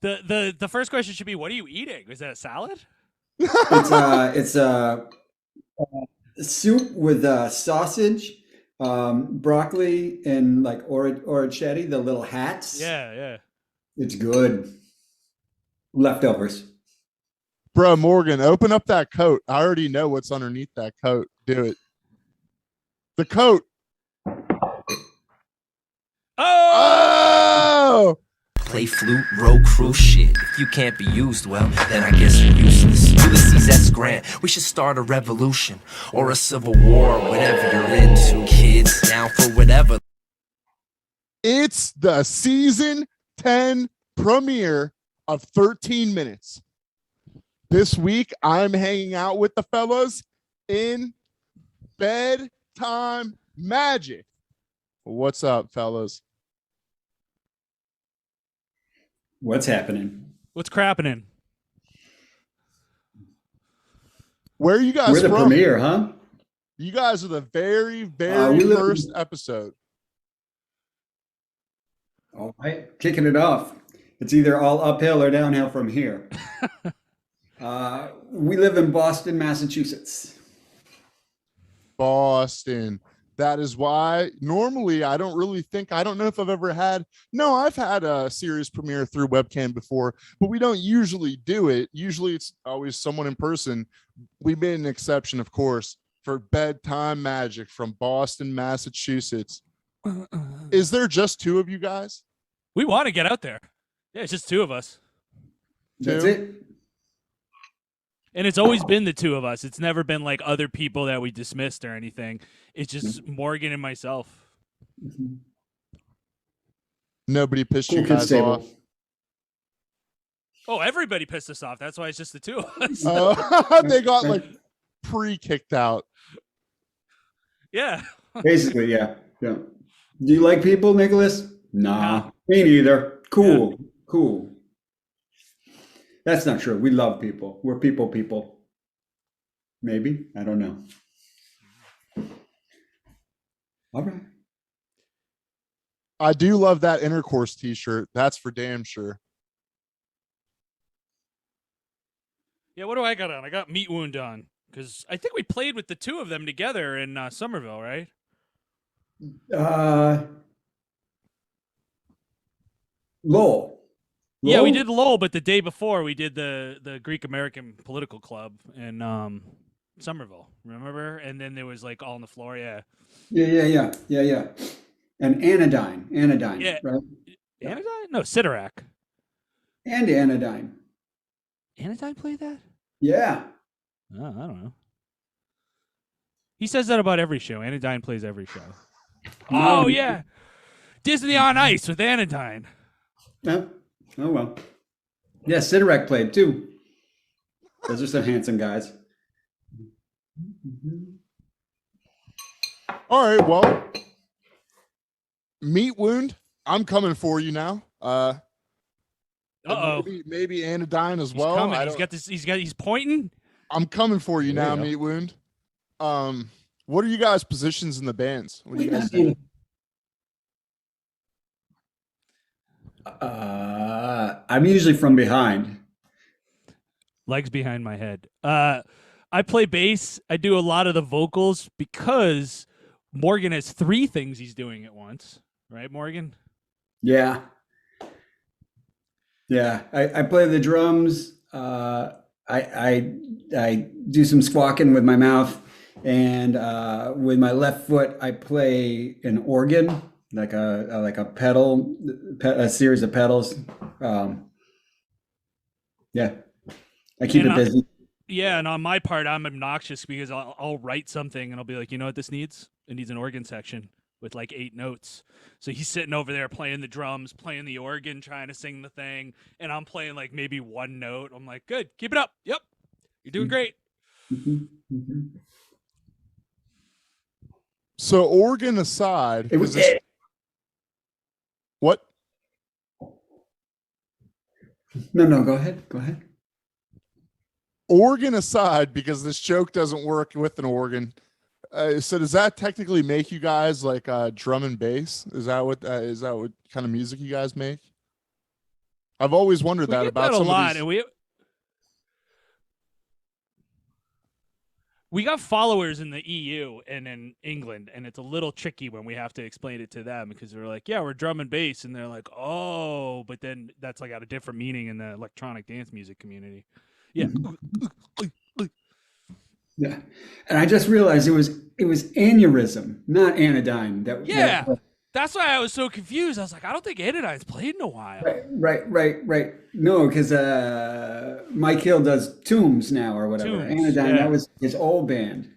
The first question should be, what are you eating? Is that a salad? It's soup with sausage, broccoli, and like orecchiette, the little hats. Yeah, yeah. It's good. Leftovers. Bro, Morgan, open up that coat. I already know what's underneath that coat. Do it. The coat. Oh! Oh! Play flute, row crew shit. If you can't be used, well, then I guess you're useless. Ulysses S. Grant, we should start a revolution or a civil war, whatever you're into. Kids, down for whatever. It's the season 10 premiere of 13 Minutes. This week, I'm hanging out with the fellas in Bedtime Magic. What's up, fellas? What's happening? What's crapping? Where are you guys We're the from? premiere, huh? You guys are the very, we very live first episode. All right, kicking it off. It's either all uphill or downhill from here. We live in Boston, Massachusetts. Boston. That is why normally I don't know if I've ever had. No, I've had a series premiere through webcam before, but we don't usually do it. Usually it's always someone in person. We made an exception, of course, for Bedtime Magic from Boston, Massachusetts. Is there just two of you guys? We want to get out there. Yeah, it's just two of us. That's Two? it. And it's always been the two of us. It's never been like other people that we dismissed or anything. It's just Morgan and myself. Nobody pissed Cool you kids guys table. off. Oh, everybody pissed us off. That's why it's just the two of us. They got like pre-kicked out. Yeah. Basically, yeah. Yeah. Do you like people, Nicholas? Nah, me neither. Cool. Cool. That's not true. We love people. We're people. Maybe. I don't know. All right. I do love that intercourse t-shirt. That's for damn sure. Yeah, what do I got on? I got Meat Wound on. Because I think we played with the two of them together in Somerville, right? Lowell. Yeah, we Lowell? did Lowell, but the day before we did the Greek American Political Club in Somerville. Remember? And then there was like all on the floor. Yeah. Yeah. And anodyne. Yeah. Right? Anodyne? No, Sidorak. And anodyne. Anodyne played that? Yeah. Oh, I don't know. He says that about every show. Anodyne plays every show. Oh, yeah. Disney on Ice with Anodyne. Oh well. Yeah, Sidorak played too. Those are some handsome guys. All right, well, Meat Wound, I'm coming for you now. Uh-oh. Maybe Anodyne as He's well. coming. He's pointing. I'm coming for you There now, you go. Meat Wound. What are you guys' positions in the bands? What do you guys do? I'm usually from behind. Legs behind my head. I play bass. I do a lot of the vocals because Morgan has three things he's doing at once. Right, Morgan? Yeah. I play the drums. I do some squawking with my mouth, and with my left foot I play an organ, like a pedal, a series of pedals. Yeah, I keep it busy. Yeah, and on my part, I'm obnoxious because I'll write something and I'll be like, you know what this needs? It needs an organ section with like 8 notes. So he's sitting over there playing the drums, playing the organ, trying to sing the thing, and I'm playing like maybe one note. I'm like, good, keep it up. Yep, you're doing great. So organ aside, It was what? No. Go ahead. Organ aside, because this joke doesn't work with an organ. So does that technically make you guys like drum and bass? Is that what kind of music you guys make? I've always wondered We that get about that a some lot, of these. and we got followers in the EU and in England, and it's a little tricky when we have to explain it to them because they're like, "Yeah, we're drum and bass," and they're like, "Oh," but then that's like got a different meaning in the electronic dance music community. Yeah. Yeah, and I just realized it was aneurysm, not anodyne. Yeah. That's why I was so confused. I was like, I don't think Anodyne's played in a while. Right. No, because Mike Hill does Tombs now or whatever. Tombs, Anodyne, yeah. that was his old band.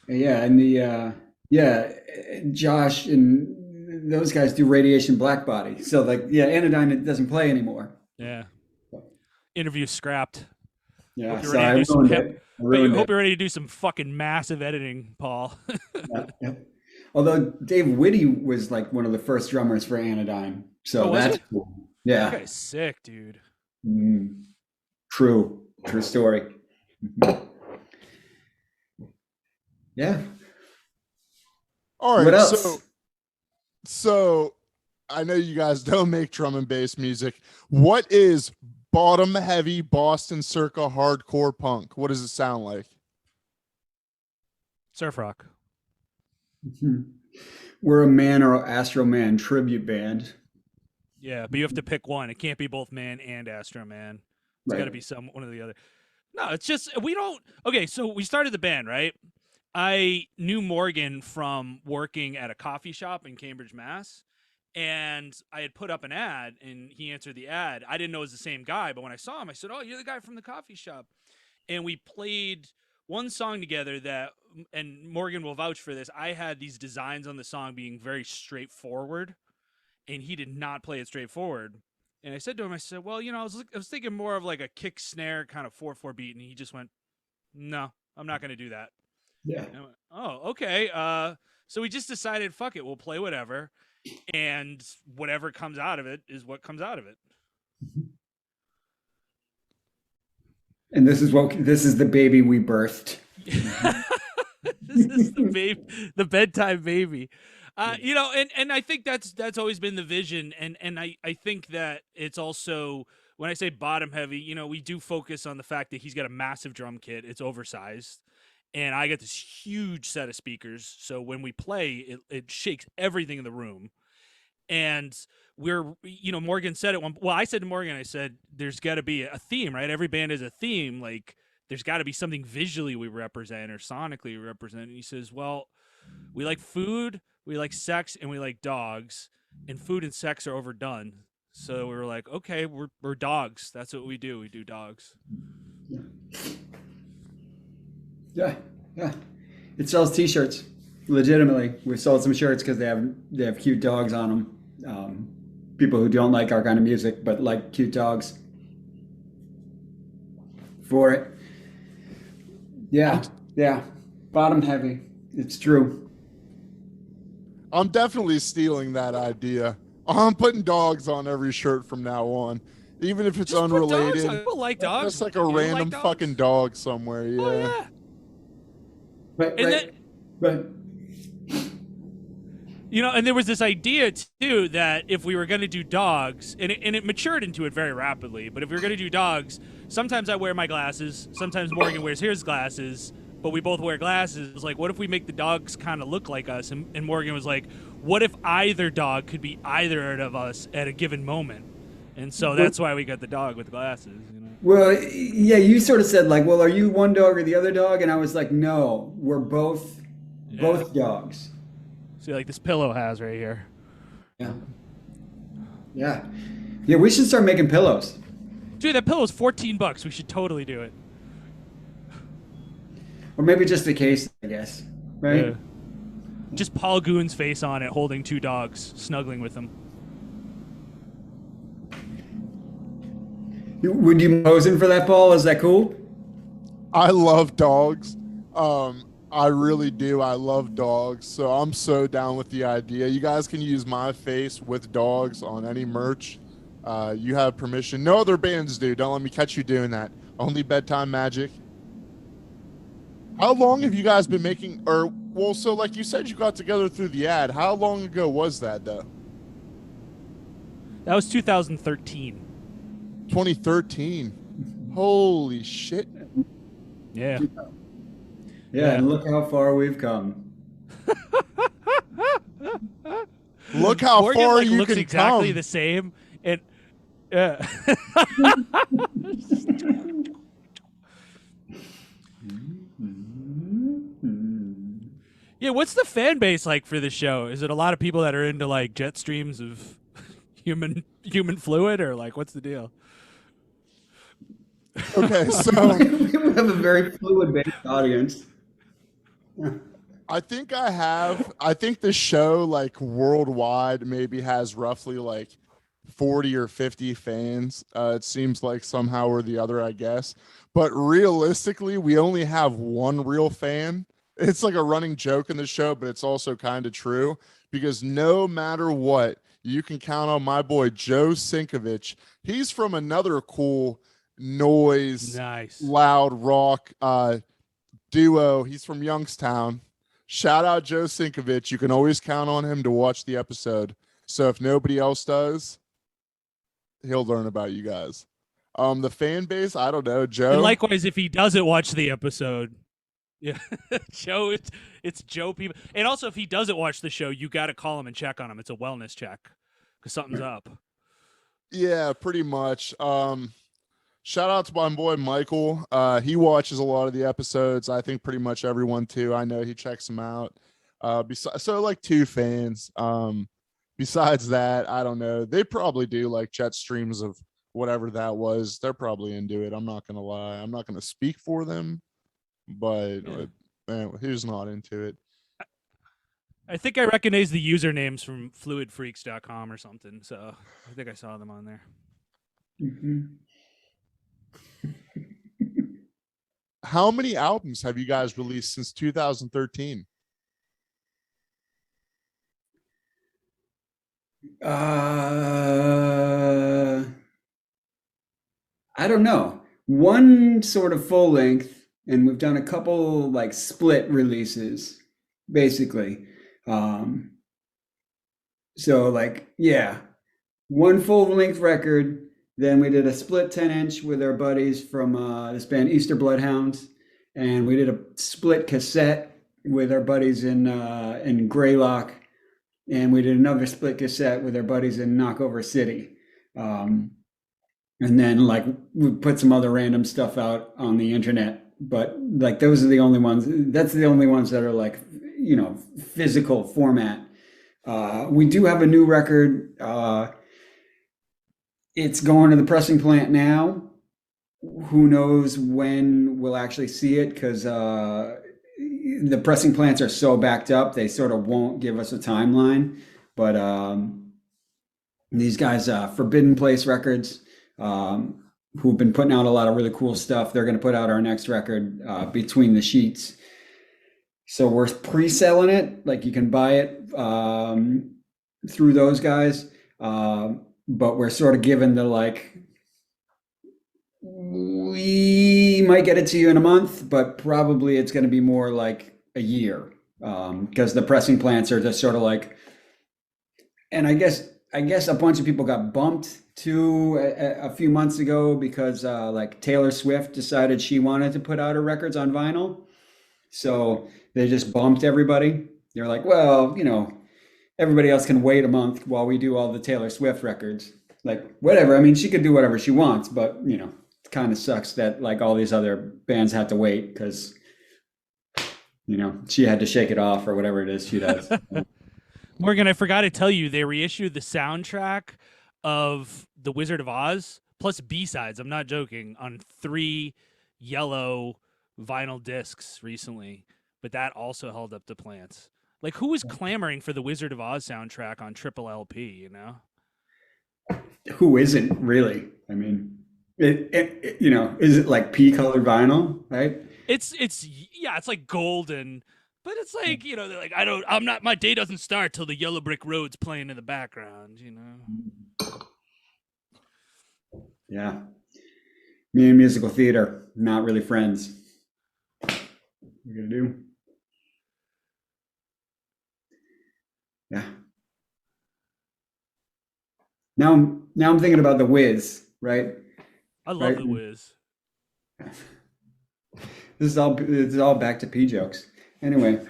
Yeah, and Josh and those guys do Radiation Black Body. So like, yeah, Anodyne it doesn't play anymore. Yeah. Interview scrapped. Yeah, Hope you're so I ready to do some ruined hip. it. But you hope you're ready to do some fucking massive editing, Paul. Yeah. Although Dave Whitty was like one of the first drummers for Anodyne, so was that's he? cool. Yeah, That guy's sick, dude. True story. Yeah. All right, What else? so I know you guys don't make drum and bass music. What is bottom heavy Boston circa hardcore punk? What does it sound like? Surf rock. We're a Man or Astro Man tribute band. Yeah, but you have to pick one. It can't be both Man and Astro Man. It's Right. got to be one or the other. No, it's just we don't. Okay, so we started the band, right? I knew Morgan from working at a coffee shop in Cambridge, Mass. And I had put up an ad, and he answered the ad. I didn't know it was the same guy, but when I saw him, I said, "Oh, you're the guy from the coffee shop." And we played one song together that, and Morgan will vouch for this. I had these designs on the song being very straightforward, and he did not play it straightforward. And I said to him, I said, "Well, I was thinking more of like a kick snare kind of 4/4 beat," and he just went, "No, I'm not going to do that." Yeah. And I went, "Oh, okay." So we just decided, fuck it, we'll play whatever, and whatever comes out of it is what comes out of it. And this is the baby we birthed. This is the bedtime baby. And I think that's always been the vision, and I think that it's also, when I say bottom heavy, we do focus on the fact that he's got a massive drum kit. It's oversized, and I got this huge set of speakers, so when we play, it shakes everything in the room. And Morgan said I said to Morgan, I said, there's got to be a theme, right? Every band has a theme. Like, there's got to be something visually we represent or sonically we represent. And he says, well, we like food, we like sex, and we like dogs. And food and sex are overdone. So we were like, okay, we're dogs. That's what we do. We do dogs. Yeah. It sells T-shirts. Legitimately, we sold some shirts because they have cute dogs on them. People who don't like our kind of music but like cute dogs for it. Yeah. Bottom heavy. It's true. I'm definitely stealing that idea. I'm putting dogs on every shirt from now on, even if it's Just put unrelated. dogs on. People like dogs. Just like a You don't random like dogs? fucking dog somewhere. Yeah. Oh yeah. Right. And there was this idea too that if we were going to do dogs, and it matured into it very rapidly, but if we were going to do dogs, sometimes I wear my glasses, sometimes Morgan wears his glasses, but we both wear glasses. It was like, what if we make the dogs kind of look like us? And Morgan was like, what if either dog could be either of us at a given moment? And so that's why we got the dog with glasses. Well, yeah, you sort of said like, well, are you one dog or the other dog? And I was like, no, we're both dogs. See, like this pillow has right here. Yeah. We should start making pillows. Dude, that pillow's $14. We should totally do it. Or maybe just a case, I guess. Right? Yeah. Just Paul Goon's face on it, holding two dogs, snuggling with them. Would you pose in for that, Paul? Is that cool? I love dogs. I really do. I love dogs. So I'm so down with the idea. You guys can use my face with dogs on any merch. You have permission. No other bands do. Don't let me catch you doing that. Only Bedtimemagic. How long have you guys been making, so like you said, you got together through the ad. How long ago was that, though? That was 2013. 2013. Holy shit. Yeah. Yeah, and look how far we've come. Look how Morgan far like you looks can exactly come. the same, and yeah. Yeah, what's the fan base like for the show? Is it a lot of people that are into like jet streams of human fluid, or like what's the deal? Okay, so We have a very fluid-based audience. I think the show like worldwide maybe has roughly like 40 or 50 fans. It seems like somehow or the other, I guess. But realistically, we only have one real fan. It's like a running joke in the show, but it's also kind of true because no matter what, you can count on my boy Joe Sinkovich. He's from another cool noise, Nice. loud rock duo. He's from Youngstown. Shout out Joe Sinkovich. You can always count on him to watch the episode. So if nobody else does, he'll learn about you guys. The fan base, I don't know, Joe. And likewise, if he doesn't watch the episode, yeah, Joe, it's Joe people. And also, if he doesn't watch the show, you got to call him and check on him. It's a wellness check because something's up. Yeah, pretty much. Shout out to my boy Michael. He watches a lot of the episodes. I think pretty much everyone too. I know he checks them out. So like 2 fans. Besides that, I don't know. They probably do like jet streams of whatever that was. They're probably into it. I'm not gonna lie. I'm not gonna speak for them, but man, who's not into it? I think I recognize the usernames from fluidfreaks.com or something. So I think I saw them on there. Mm-hmm. How many albums have you guys released since 2013? I don't know. One sort of full length, and we've done a couple like split releases, basically. Um, so like, yeah, one full length record. Then we did a split 10-inch with our buddies from this band Easter Bloodhounds, and we did a split cassette with our buddies in Greylock, and we did another split cassette with our buddies in Knockover City. And then like we put some other random stuff out on the internet, but like those are the only ones. That's the only ones that are like, physical format. We do have a new record. It's going to the pressing plant now. Who knows when we'll actually see it, because the pressing plants are so backed up, they sort of won't give us a timeline. But these guys, Forbidden Place Records, who've been putting out a lot of really cool stuff, they're going to put out our next record, Between the Sheets. So we're pre-selling it, like you can buy it through those guys. But we're sort of given the like, we might get it to you in a month, but probably it's going to be more like a year, because the pressing plants are just sort of like, and I guess a bunch of people got bumped too a few months ago because like Taylor Swift decided she wanted to put out her records on vinyl, so they just bumped everybody. They're like, well, everybody else can wait a month while we do all the Taylor Swift records. Like, whatever. I mean, she could do whatever she wants, but, it kind of sucks that like all these other bands had to wait because, she had to shake it off or whatever it is she does. Morgan, I forgot to tell you, they reissued the soundtrack of The Wizard of Oz plus B-sides. I'm not joking, on 3 yellow vinyl discs recently, but that also held up the plants. Like, who was clamoring for the Wizard of Oz soundtrack on triple LP, Who isn't really? I mean, is it like pea colored vinyl, right? It's like golden, but it's like, they're like, my day doesn't start till the Yellow Brick Road's playing in the background, Yeah. Me and musical theater, not really friends. What are you gonna do? Yeah. I'm thinking about the Wiz, right? I love Right. the Wiz. This is all back to P jokes. Anyway,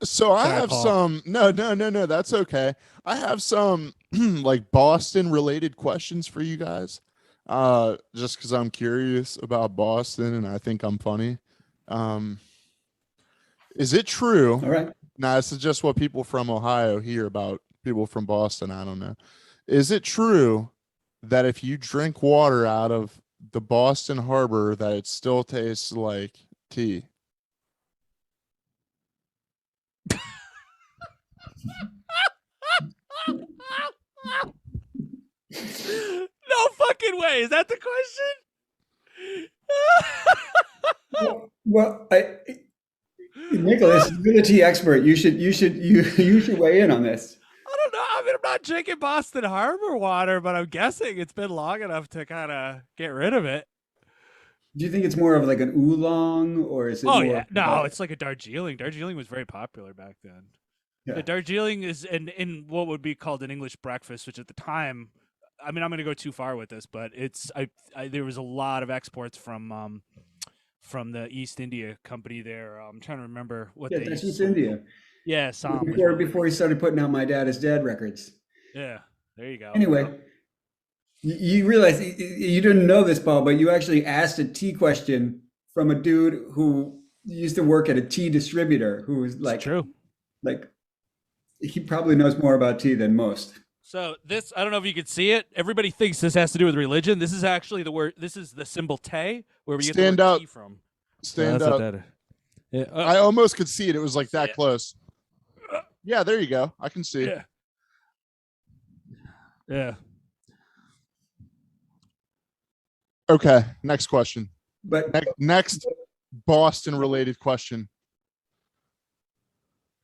So I Sorry, have Paul. some. No, that's okay. I have some like Boston related questions for you guys. Just because I'm curious about Boston and I think I'm funny. Is it true? all right. Now, this is just what people from Ohio hear about people from Boston. I don't know. Is it true that if you drink water out of the Boston Harbor, that it still tastes like tea? No fucking way. Is that the question? Well, Nicholas, you're the tea expert. You should weigh in on this. I don't know. I mean, I'm not drinking Boston Harbor water, but I'm guessing it's been long enough to kind of get rid of it. Do you think it's more of like an oolong, or is it? Oh more yeah, of no, a- it's like a Darjeeling. Darjeeling was very popular back then. Yeah. The Darjeeling is in what would be called an English breakfast, which at the time, I mean, I'm going to go too far with this, but it's there was a lot of exports from the East India Company there. I'm trying to remember what Yeah, they that's used East India. Yeah, Assam. was Before what- before he started putting out My Dad Is Dead records. Yeah, there you go. Anyway, you realize you didn't know this, Paul, but you actually asked a tea question from a dude who used to work at a tea distributor, who was It's like, true. like he probably knows more about tea than most. So this, I don't know if you could see it. Everybody thinks this has to do with religion. This is actually the word. This is the symbol te, where we get Stand the word up. tea from. Stand that's up. not that. Yeah, I almost could see it. It was like that Yeah. close. Yeah, there you go. I can see. yeah. Yeah. Okay, next question. But Next Boston related question.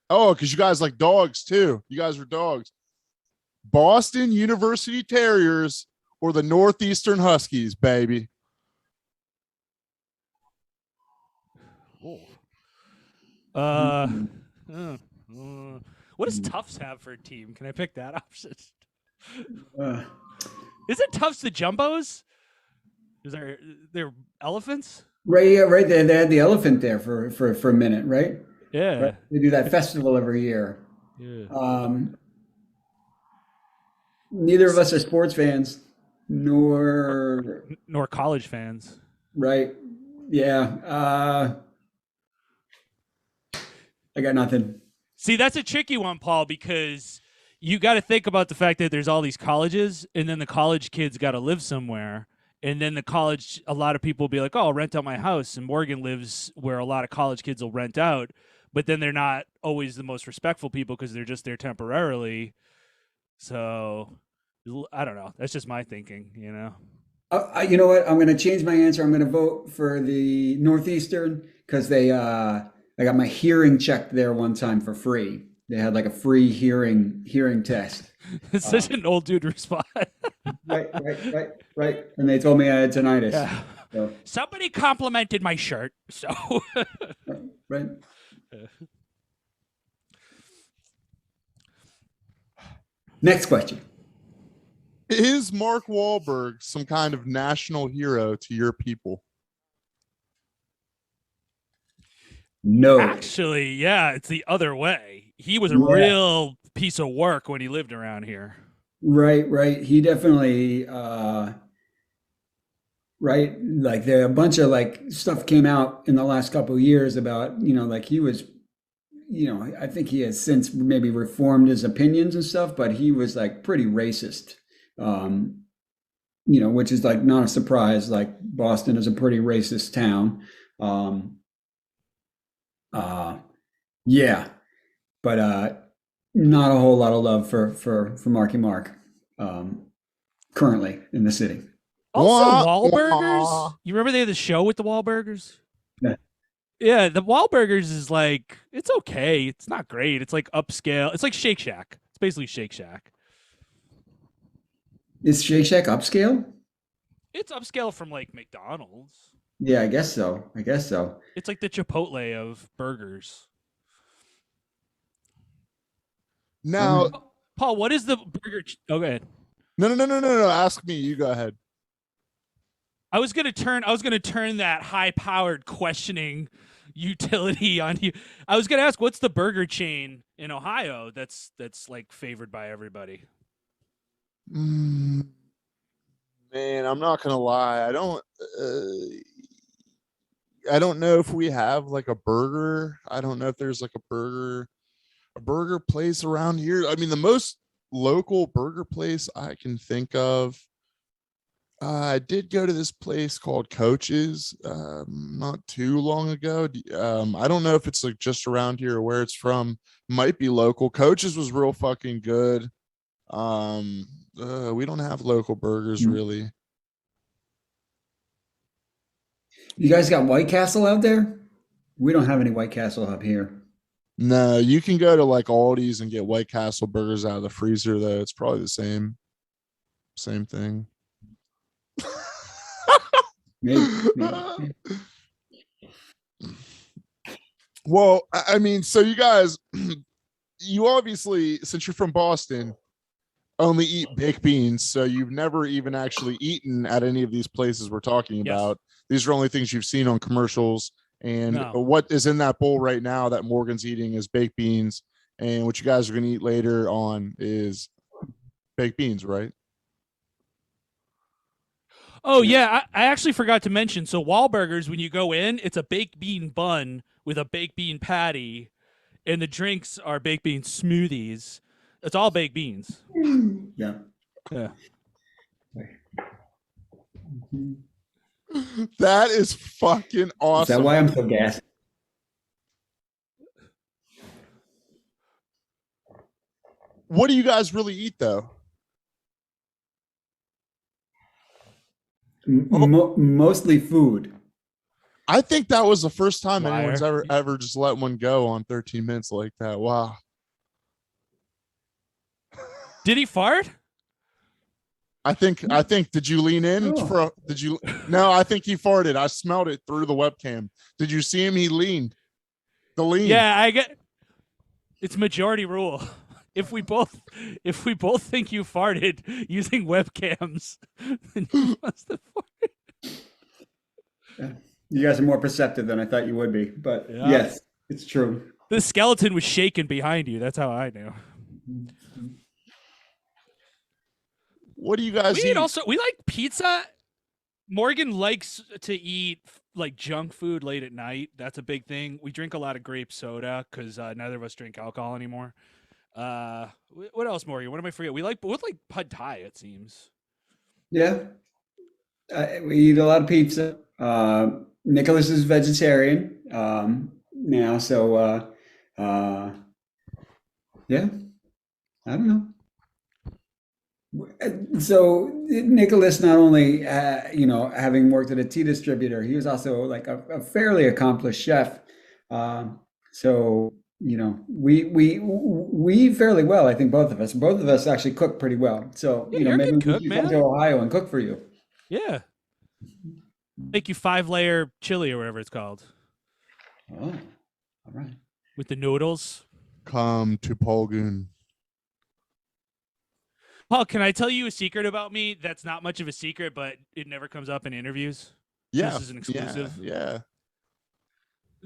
Oh, because you guys like dogs too. You guys are dogs. Boston University Terriers or the Northeastern Huskies, baby. What does Tufts have for a team? Can I pick that option? uh, Isn't Tufts the Jumbos? Is they're elephants? right, yeah, right there, they had the elephant there for a minute, right? Yeah. Right? They do that festival every year. Yeah. Neither of us are sports fans, nor Nor college fans. right. Yeah. I got nothing. See, that's a tricky one, Paul, because you got to think about the fact that there's all these colleges, and then the college kids got to live somewhere. And then a lot of people will be like, oh, I'll rent out my house. And Morgan lives where a lot of college kids will rent out. But then they're not always the most respectful people because they're just there temporarily. So I don't know. That's just my thinking, you know? You know what? I'm going to change my answer. I'm going to vote for the Northeastern because I got my hearing checked there one time for free. They had like a free hearing test. It's such an old dude response. Right. And they told me I had tinnitus. Yeah. So, Somebody complimented my shirt. So right. Next question. Is Mark Wahlberg some kind of national hero to your people? No. actually, yeah, it's the other way. He was a Yeah. real piece of work when he lived around here. Right. He definitely, right. Like there, a bunch of like stuff came out in the last couple of years about, like he was, I think he has since maybe reformed his opinions and stuff, but he was like pretty racist, which is like not a surprise. Like Boston is a pretty racist town. Yeah, but not a whole lot of love for Marky Mark currently in the city. Also, Wah, Wahlburgers. wah. You remember they had the show with the Wahlburgers? Yeah. Yeah, the Wahlburgers is like, it's okay. It's not great. It's like upscale. It's like Shake Shack. It's basically Shake Shack. Is Shake Shack upscale? It's upscale from like McDonald's. Yeah, I guess so. It's like the Chipotle of burgers. Now, Paul, what is the burger? Oh, go ahead. No. Ask me. You go ahead. I was gonna turn that high-powered questioning utility on you. I was gonna ask, what's the burger chain in Ohio that's like favored by everybody? Man, I'm not gonna lie. I don't know if we have like a burger. I don't know if there's like a burger place around here. I mean, the most local burger place I can think of. I did go to this place called Coach's not too long ago. I don't know if it's like just around here or where it's from. Might be local. Coach's was real fucking good. We don't have local burgers really. You guys got White Castle out there? We don't have any White Castle up here. No, you can go to like Aldi's and get White Castle burgers out of the freezer though. It's probably the same thing. Maybe. Well, I mean, so you guys, you obviously, since you're from Boston, only eat baked beans. So you've never even actually eaten at any of these places we're talking about. These are only things you've seen on commercials. And what is in that bowl right now that Morgan's eating is baked beans. And what you guys are going to eat later on is baked beans, right? Oh yeah, I actually forgot to mention. So Wahlburgers, when you go in, it's a baked bean bun with a baked bean patty, and the drinks are baked bean smoothies. It's all baked beans. Yeah. That is fucking awesome. Is that why I'm so gassed? What do you guys really eat though? Mostly food. I think that was the first time Liar. anyone's ever just let one go on 13 minutes like that. Wow. Did he fart? I think did you lean in did you no, I think he farted. I smelled it through the webcam. Did you see him? He leaned. The lean. Yeah, I get it's majority rule. If we both think you farted using webcams, then you must have farted. Yeah. You guys are more perceptive than I thought you would be, but yes, it's true. The skeleton was shaking behind you. That's how I knew. What do you guys eat? We like pizza. Morgan likes to eat like junk food late at night. That's a big thing. We drink a lot of grape soda because neither of us drink alcohol anymore. What else, Morgan? What am I forgetting? We like pad thai. It seems. Yeah, we eat a lot of pizza. Nicholas is vegetarian now, so yeah, I don't know. So Nicholas, not only having worked at a tea distributor, he was also like a fairly accomplished chef. So we fairly well. I think both of us actually cook pretty well. So you're maybe a good cook, we should man. come to Ohio and cook for you. Yeah. Make you 5-layer chili or whatever it's called. Oh, all right. With the noodles. Come to Goon. Paul, can I tell you a secret about me that's not much of a secret, but it never comes up in interviews? Yeah. This is an exclusive. Yeah.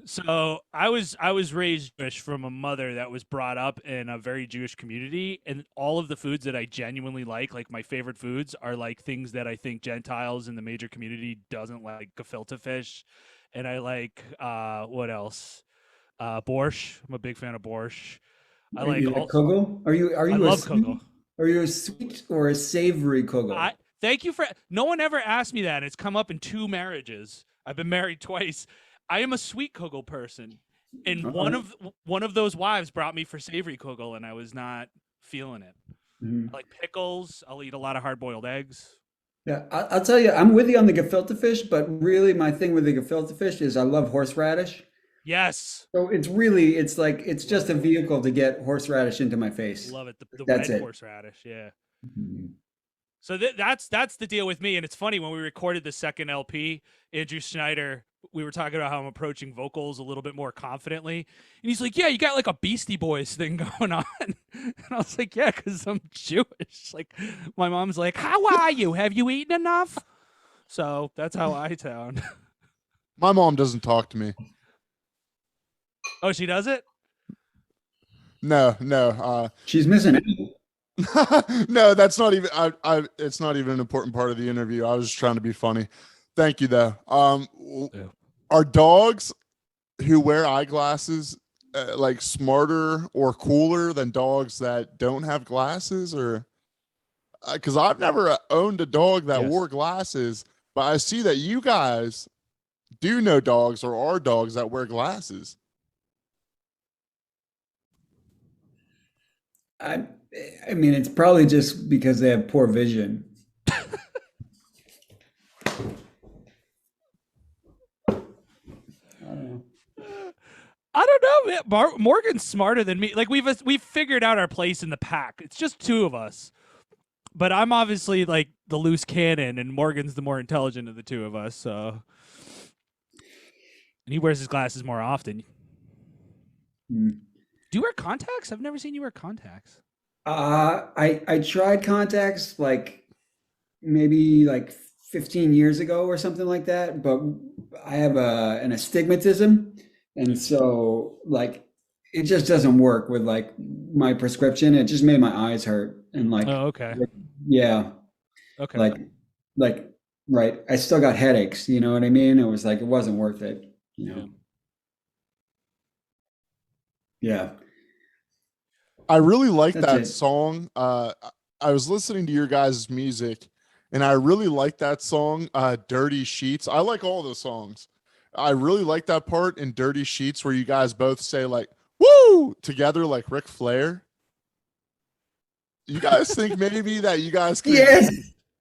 So I was raised Jewish from a mother that was brought up in a very Jewish community, and all of the foods that I genuinely like my favorite foods, are like things that I think Gentiles in the major community doesn't like. Gefilte fish, and I like what else? Borscht. I'm a big fan of borscht. I like kugel. I love kugel. Are you a sweet or a savory kugel? Thank you for. No one ever asked me that. And it's come up in 2 marriages. I've been married twice. I am a sweet kugel person, and one of those wives brought me for savory kugel, and I was not feeling it. Mm-hmm. I like pickles. I'll eat a lot of hard-boiled eggs. Yeah, I'll tell you, I'm with you on the gefilte fish, but really my thing with the gefilte fish is I love horseradish. Yes. So it's just a vehicle to get horseradish into my face. Love it. The That's red it. horseradish. Yeah. Mm-hmm. So that's the deal with me, and it's funny when we recorded the second LP, Andrew Schneider we were talking about how I'm approaching vocals a little bit more confidently, and he's like, "Yeah, you got like a Beastie Boys thing going on," and I was like, "Yeah, because I'm Jewish." Like, my mom's like, "How are you? Have you eaten enough?" So that's how I sound. My mom doesn't talk to me. Oh, she does it? No. She's missing out. No, that's not even. It's not even an important part of the interview. I was just trying to be funny. Thank you, though. Yeah. Are dogs who wear eyeglasses like smarter or cooler than dogs that don't have glasses, or because I've never owned a dog that Yes. wore glasses, but I see that you guys do know dogs or are dogs that wear glasses. I, I mean, it's probably just because they have poor vision. I don't know. I don't know. Morgan's smarter than me. Like we've figured out our place in the pack. It's just two of us. But I'm obviously like the loose cannon, and Morgan's the more intelligent of the two of us. So, and he wears his glasses more often. Hmm. Do you wear contacts? I've never seen you wear contacts. I tried contacts like maybe like 15 years ago or something like that, but I have an astigmatism, and so like it just doesn't work with like my prescription. It just made my eyes hurt, and like Oh, okay. yeah, Okay. like right. I still got headaches, you know what I mean? It was like it wasn't worth it, you know. Yeah, I really like that's that it. song. I was listening to your guys' music, and I really like that song, "Dirty Sheets." I like all the songs. I really like that part in "Dirty Sheets" where you guys both say like "woo" together, like Ric Flair. You guys think maybe that you guys Yes.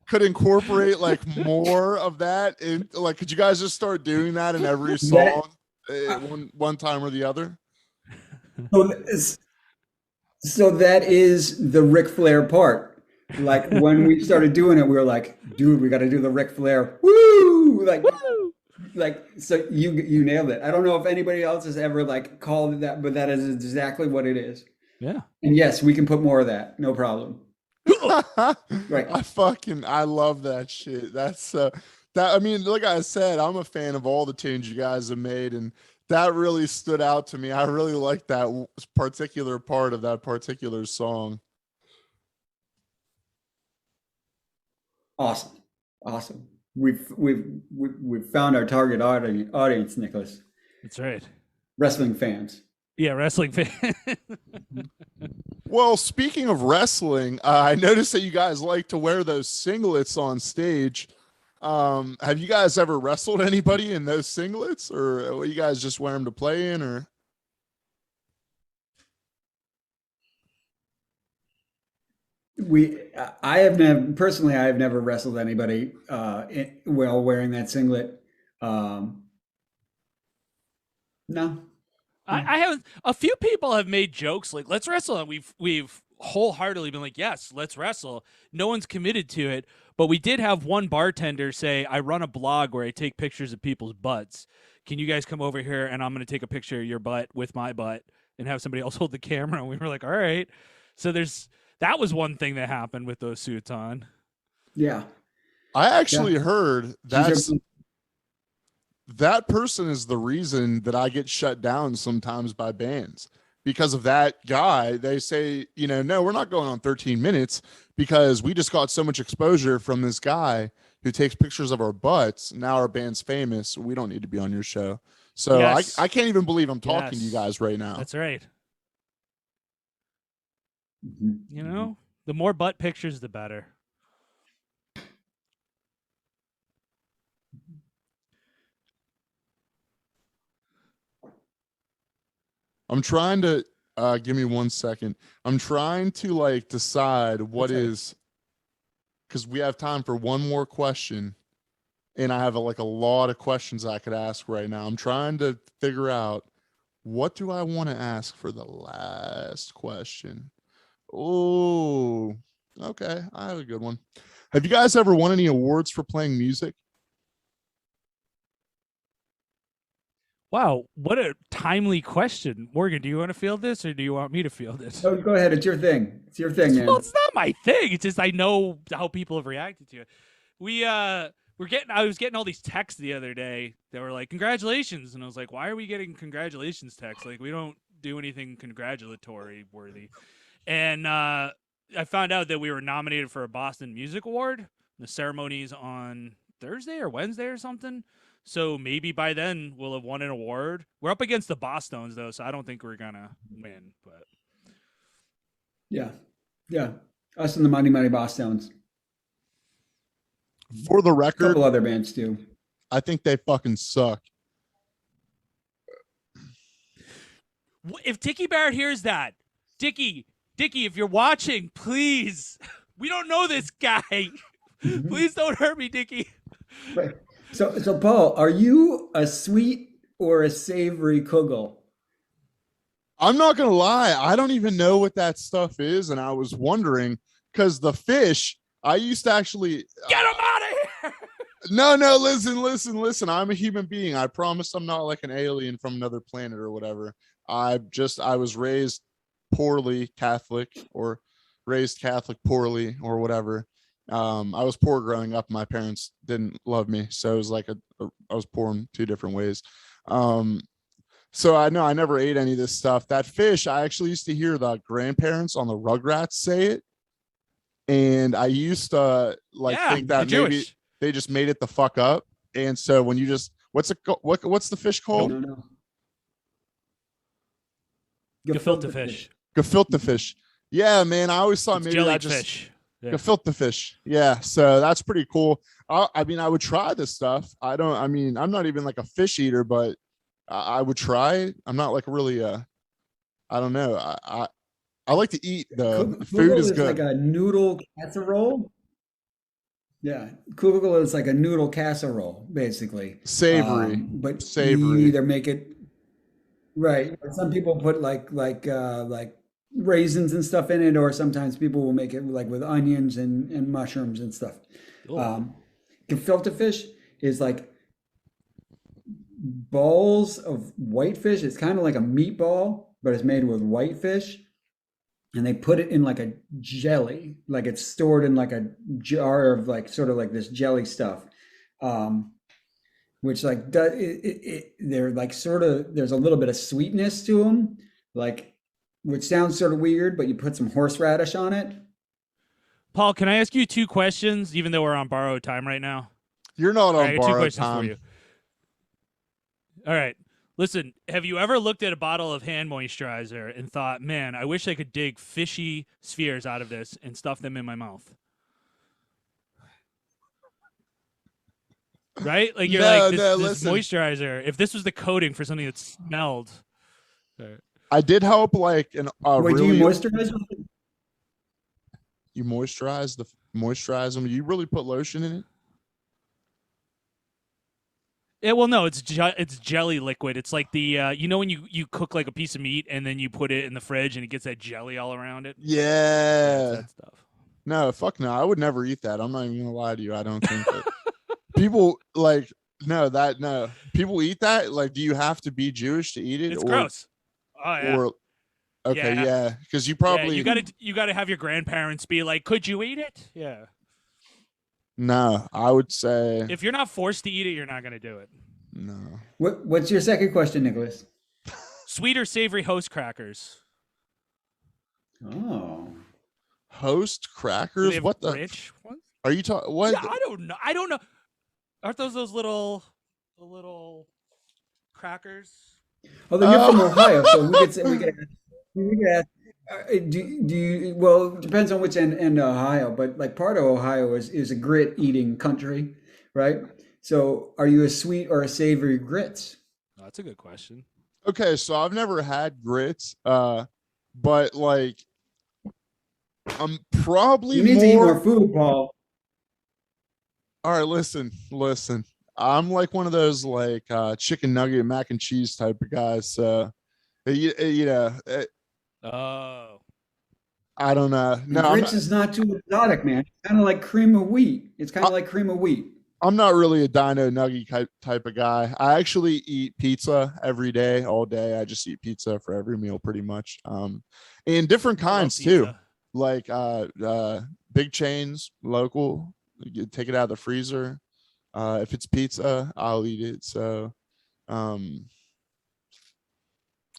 could incorporate like more of that in, like, could you guys just start doing that in every That song, one time or the other? so, so that is the Ric Flair part. Like when we started doing it, we were like, dude, we got to do the Ric Flair. Woo! Woo! Like so you nailed it. I don't know if anybody else has ever like called it that, but that is exactly what it is. Yeah. And yes, we can put more of that. No problem. Right. I love that shit. That's that, I mean, like I said, I'm a fan of all the tunes you guys have made, and that really stood out to me. I really like that particular part of that particular song. Awesome. Awesome. We've found our target audience, Nicholas. That's right. Wrestling fans. Yeah, wrestling fan. Well, speaking of wrestling, I noticed that you guys like to wear those singlets on stage. Have you guys ever wrestled anybody in those singlets, or you guys just wear them to play in, or? I have never personally. I have never wrestled anybody while wearing that singlet. No. I have a few people have made jokes like let's wrestle, and we've wholeheartedly been like, yes, let's wrestle. No one's committed to it, but we did have one bartender say, I run a blog where I take pictures of people's butts. Can you guys come over here and I'm going to take a picture of your butt with my butt and have somebody else hold the camera? And we were like, all right. So that was one thing that happened with those suits on. Yeah. I actually heard These are- that person is the reason that I get shut down sometimes by bands. Because of that guy, they say, no, we're not going on 13 minutes because we just got so much exposure from this guy who takes pictures of our butts. Now our band's famous. We don't need to be on your show. So Yes. I can't even believe I'm talking to you Yes. guys right now. That's right. Mhm. The more butt pictures, the better. I'm trying to give me 1 second. I'm trying to like decide what That's right. is, because we have time for one more question, and I have a lot of questions I could ask right now. I'm trying to figure out what do I want to ask for the last question. Oh, okay. I have a good one. Have you guys ever won any awards for playing music? Wow, what a timely question. Morgan, do you want to field this or do you want me to field it? Oh, go ahead. It's your thing. It's your thing, man. Well, it's not my thing. It's just I know how people have reacted to it. I was getting all these texts the other day that were like, congratulations. And I was like, why are we getting congratulations texts? Like, we don't do anything congratulatory worthy. And I found out that we were nominated for a Boston Music Award. The ceremony's on Thursday or Wednesday or something. So maybe by then we'll have won an award. We're up against the Bosstones though, so I don't think we're gonna win. But Yeah. Yeah. Us and the Mighty Mighty Bosstones. For the A record, couple other bands too. I think they fucking suck. if Dickie Barrett hears that, Dickie, if you're watching, please, we don't know this guy. Please don't hurt me, Dickie. Right. So Paul, are you a sweet or a savory kugel? I'm not gonna lie, I don't even know what that stuff is, and I was wondering because the fish I used to actually get him out of here. No, listen. I'm a human being. I promise I'm not like an alien from another planet or whatever. I was raised poorly Catholic or raised Catholic poorly or whatever. I was poor growing up. My parents didn't love me. So it was like I was poor in two different ways. So I know I never ate any of this stuff. That fish, I actually used to hear the grandparents on the Rugrats say it. And I used to think that maybe they just made it the fuck up. And so when you just, what's the fish called? No. Gefilte fish. Gefilte fish. Yeah, man. I always thought maybe that just fish. Yeah. Gefilte fish. Yeah. So that's pretty cool. I mean, I would try this stuff. I'm not even like a fish eater, but I would try. I'm not like really I don't know. I like to eat. The food is good. Like a noodle casserole. Yeah, kugel is like a noodle casserole, basically. Savory, but savory. You either make it right. Some people put like raisins and stuff in it, or sometimes people will make it like with onions and mushrooms and stuff. Gefilte fish is like balls of whitefish. It's kind of like a meatball, but it's made with whitefish. And they put it in like a jelly, like it's stored in like a jar of like sort of like this jelly stuff, which like they're like sort of, there's a little bit of sweetness to them, like, which sounds sort of weird, but you put some horseradish on it. Paul, can I ask you two questions, even though we're on borrowed time right now? You're not on borrowed time. For you. All right. Listen, have you ever looked at a bottle of hand moisturizer and thought, man, I wish I could dig fishy spheres out of this and stuff them in my mouth? Right? Like, you're this moisturizer, if this was the coating for something that smelled. I did help like an Wait, do you moisturize? You moisturize them. You really put lotion in it? Yeah, well, no, it's jelly liquid. It's like the you know when you cook like a piece of meat and then you put it in the fridge and it gets that jelly all around it. Yeah, that stuff. No, fuck no. I would never eat that. I'm not even gonna lie to you. I don't think that people like no. People eat that. Like, do you have to be Jewish to eat it? It's gross. Oh yeah. Okay, yeah, because you probably you gotta have your grandparents be like, could you eat it? Yeah. No, I would say if you're not forced to eat it, you're not going to do it. No. What's your second question, Nicholas? Sweet or savory host crackers? Oh, host crackers? What the? Rich ones? Are you talking? What? Yeah, I don't know. Aren't those little crackers? Although you're from Ohio, so we could ask. Do you, well, it depends on which end of Ohio, but like part of Ohio is a grit eating country, right? So are you a sweet or a savory grits? Oh, that's a good question. Okay, so I've never had grits, but like I'm probably you need to eat more food, Paul. All right, listen. I'm like one of those like chicken nugget mac and cheese type of guys. So you know. Oh, I don't know. No, grits is not too exotic, man. It's kind of like cream of wheat. I'm not really a dino nugget type of guy. I actually eat pizza every day, all day. I just eat pizza for every meal pretty much. And different kinds too. Pizza. Like big chains, local. You take it out of the freezer. If it's pizza, I'll eat it. So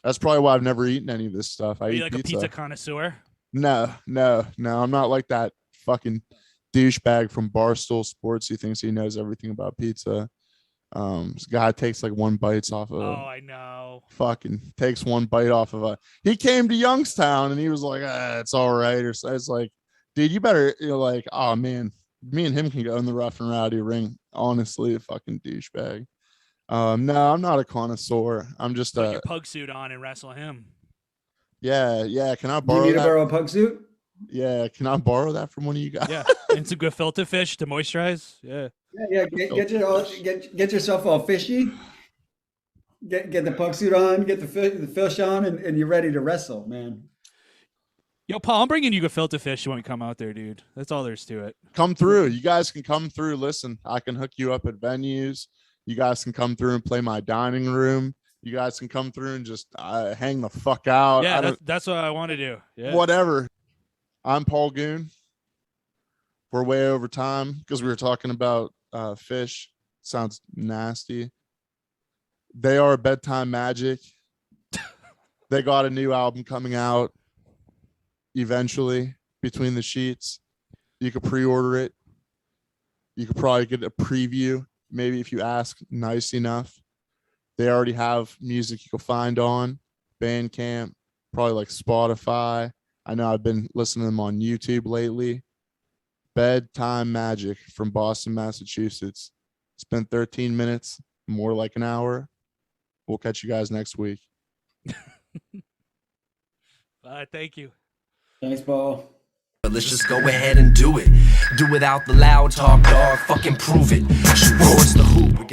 that's probably why I've never eaten any of this stuff. I Are eat you like pizza. a pizza connoisseur? No. I'm not like that fucking douchebag from Barstool Sports who thinks he knows everything about pizza. This guy takes like one bite off of. Oh, I know. Fucking takes one bite off of a. He came to Youngstown and he was like, it's all right. Or so it's like, dude, you better. You're like, oh man, me and him can go in the rough and rowdy ring. Honestly, a fucking douchebag. No, I'm not a connoisseur. I'm just Put your pug suit on and wrestle him. Yeah. Can I Do you borrow need to that? borrow a pug suit? Yeah, can I borrow that from one of you guys? Yeah, and some gefilte fish to moisturize. Yeah. Yeah. Get yourself all fishy. Get the pug suit on, get the fish on, and you're ready to wrestle, man. Yo, Paul, I'm bringing you gefilte fish when we come out there, dude. That's all there's to it. Come through. You guys can come through. Listen, I can hook you up at venues. You guys can come through and play my dining room. You guys can come through and just hang the fuck out. Yeah, that's what I want to do. Yeah. Whatever. I'm Paul Goon. We're way over time because we were talking about fish. Sounds nasty. They are Bedtimemagic. They got a new album coming out eventually, Between the Sheets. You could pre-order it. You could probably get a preview, maybe if you ask nice enough. They already have music you can find on Bandcamp, probably like Spotify. I know I've been listening to them on YouTube lately. Bedtimemagic from Boston, Massachusetts. It's been 13 minutes, more like an hour. We'll catch you guys next week. Thank you. Thanks, Paul. But let's just go ahead and do it. Do without the loud talk, dog. Fucking prove it. Shoot towards the hoop.